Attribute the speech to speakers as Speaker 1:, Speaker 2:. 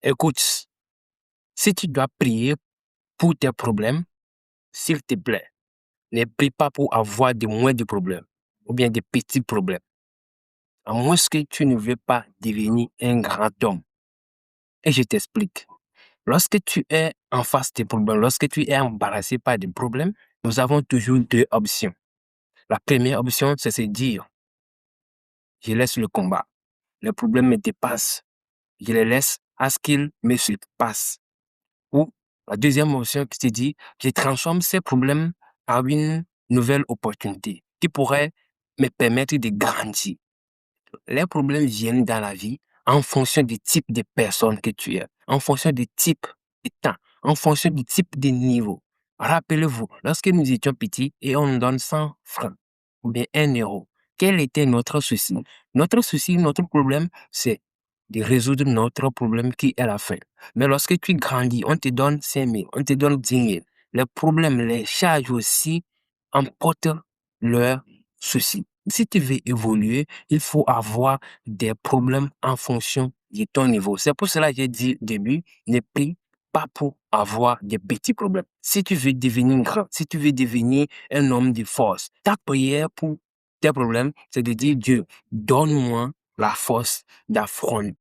Speaker 1: Écoute, si tu dois prier pour tes problèmes, s'il te plaît, ne prie pas pour avoir de moindres problèmes ou bien des petits problèmes. À moins que tu ne veux pas devenir un grand homme. Et je t'explique. Lorsque tu es en face des problèmes, lorsque tu es embarrassé par des problèmes, nous avons toujours deux options. La première option, c'est se dire, je laisse le combat. Les problèmes me dépassent. Je les laisse à ce qu'ils me surpassent. Ou la deuxième option qui se dit, je transforme ces problèmes en une nouvelle opportunité qui pourrait me permettre de grandir. Les problèmes viennent dans la vie en fonction du type de personne que tu es, en fonction du type de temps, en fonction du type de niveau. Rappelez-vous, lorsque nous étions petits et on nous donne 100 francs ou bien 1 euro, quel était notre souci? Notre souci, notre problème, c'est de résoudre notre problème qui est la faim. Mais lorsque tu grandis, on te donne 5 000, on te donne 10 000. Les problèmes, les charges aussi emportent leurs soucis. Si tu veux évoluer, il faut avoir des problèmes en fonction de ton niveau. C'est pour cela que j'ai dit au début, ne prie pas pour avoir des petits problèmes. Si tu veux devenir grand, si tu veux devenir un homme de force, ta prière pour tes problèmes, c'est de dire, Dieu, donne-moi la force d'affronter